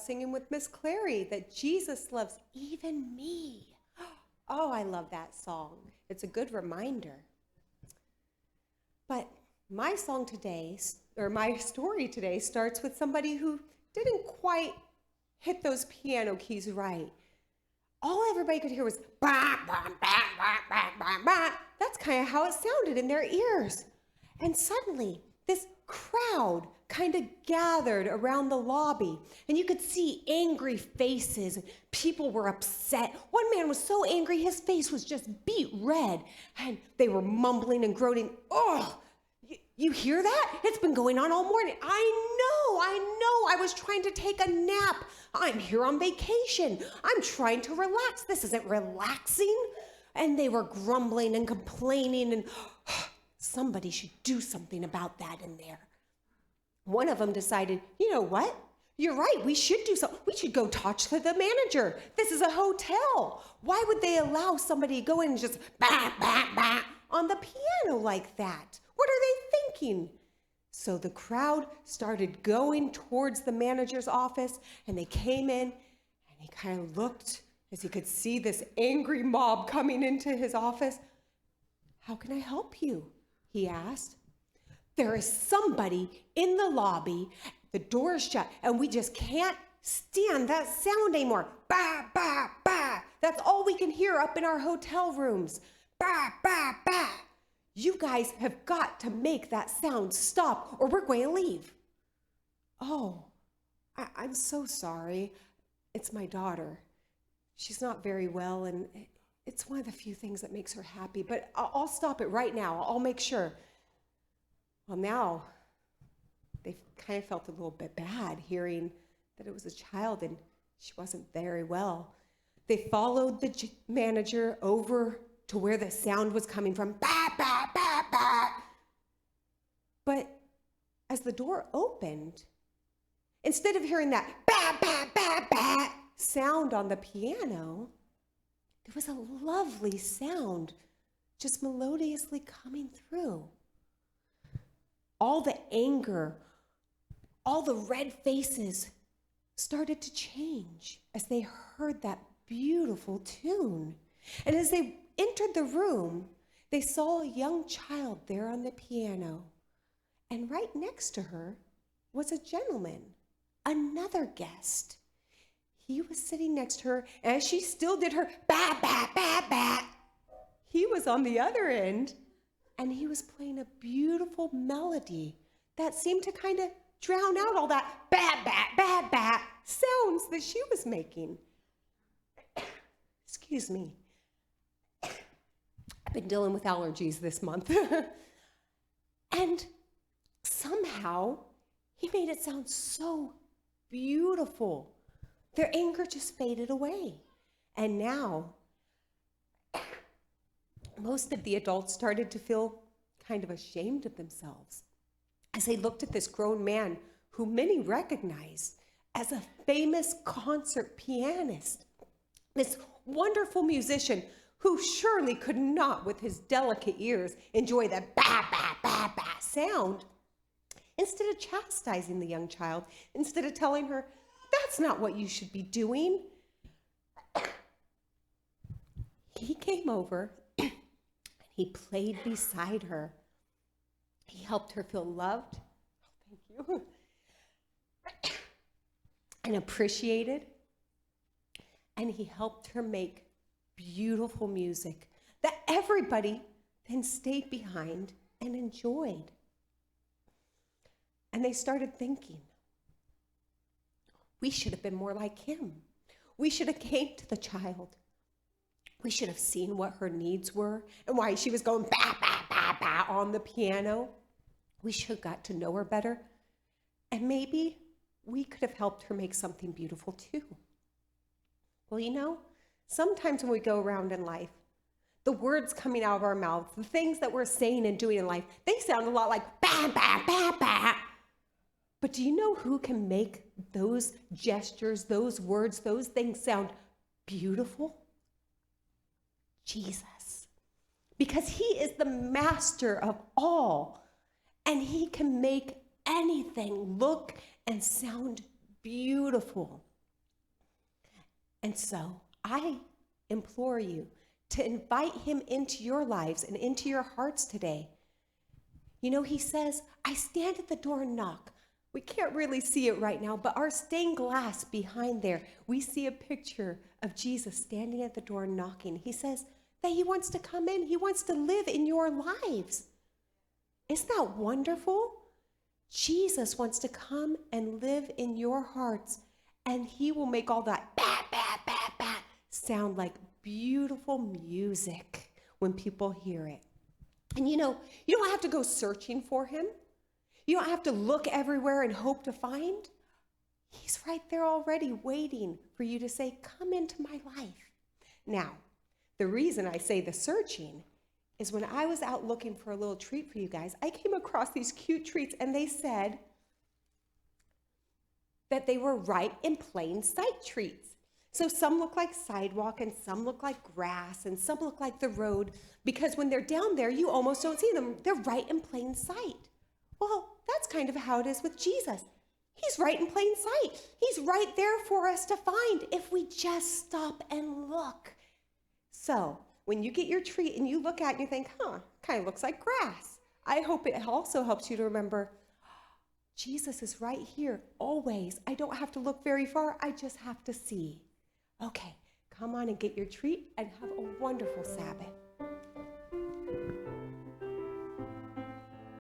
singing with Miss Clary that Jesus loves even me. Oh, I love that song. It's a good reminder. But my song today, or my story today, starts with somebody who didn't quite hit those piano keys right. All everybody could hear was bah, bah, bah, bah, bah, bah, bah. That's kind of how it sounded in their ears. And suddenly, this crowd kind of gathered around the lobby, and you could see angry faces. People were upset. One man was so angry, his face was just beet red, and they were mumbling and groaning. Oh, you hear that? It's been going on all morning. I know. I was trying to take a nap. I'm here on vacation. I'm trying to relax. This isn't relaxing. And they were grumbling and complaining, and somebody should do something about that in there. One of them decided, you know what? You're right, we should do something. We should go talk to the manager. This is a hotel. Why would they allow somebody to go in and just bah, bah, bah on the piano like that? What are they thinking? So the crowd started going towards the manager's office, and they came in, and he kind of looked as he could see this angry mob coming into his office. How can I help you? He asked. There is somebody in the lobby, the door is shut, and we just can't stand that sound anymore. Bah, bah, bah. That's all we can hear up in our hotel rooms. Bah, bah, bah. You guys have got to make that sound stop, or we're going to leave. Oh, I'm so sorry. It's my daughter. She's not very well, and it's one of the few things that makes her happy, but I'll stop it right now. I'll make sure. Well, now they kind of felt a little bit bad hearing that it was a child and she wasn't very well. They followed the manager over to where the sound was coming from. Bah, bah, bah, bah. But as the door opened, instead of hearing that bah, bah, bah, bah sound on the piano, there was a lovely sound just melodiously coming through. All the anger, all the red faces started to change as they heard that beautiful tune. And as they entered the room, they saw a young child there on the piano. And right next to her was a gentleman, another guest. He was sitting next to her, and as she still did her ba, ba, ba, ba, he was on the other end, and he was playing a beautiful melody that seemed to kind of drown out all that ba, ba, ba, ba sounds that she was making. Excuse me. I've been dealing with allergies this month. And somehow, he made it sound so beautiful. Their anger just faded away. And now, most of the adults started to feel kind of ashamed of themselves as they looked at this grown man who many recognized as a famous concert pianist, this wonderful musician who surely could not, with his delicate ears, enjoy the ba, ba, ba, ba sound. Instead of chastising the young child, instead of telling her, that's not what you should be doing, he came over and he played beside her. He helped her feel loved, thank you, and appreciated. And he helped her make beautiful music that everybody then stayed behind and enjoyed. And they started thinking, we should have been more like him. We should have came to the child. We should have seen what her needs were and why she was going ba, ba, ba, ba on the piano. We should have got to know her better. And maybe we could have helped her make something beautiful too. Well, you know, sometimes when we go around in life, the words coming out of our mouths, the things that we're saying and doing in life, they sound a lot like ba, ba, ba, ba. But do you know who can make those gestures, those words, those things sound beautiful? Jesus. Because he is the master of all, and he can make anything look and sound beautiful. And so I implore you to invite him into your lives and into your hearts today. You know, he says, I stand at the door and knock. We can't really see it right now, but our stained glass behind there, we see a picture of Jesus standing at the door knocking. He says that he wants to come in. He wants to live in your lives. Isn't that wonderful? Jesus wants to come and live in your hearts, and he will make all that bat, bat, bat, bat sound like beautiful music when people hear it. And you know, you don't have to go searching for him. You don't have to look everywhere and hope to find. He's right there already waiting for you to say, come into my life. Now, the reason I say the searching is when I was out looking for a little treat for you guys, I came across these cute treats, and they said that they were right in plain sight treats. So some look like sidewalk, and some look like grass, and some look like the road, because when they're down there, you almost don't see them. They're right in plain sight. Well, that's kind of how it is with Jesus. He's right in plain sight. He's right there for us to find if we just stop and look. So when you get your treat and you look at it and you think, kind of looks like grass, I hope it also helps you to remember, Jesus is right here always. I don't have to look very far. I just have to see. Okay, come on and get your treat and have a wonderful Sabbath.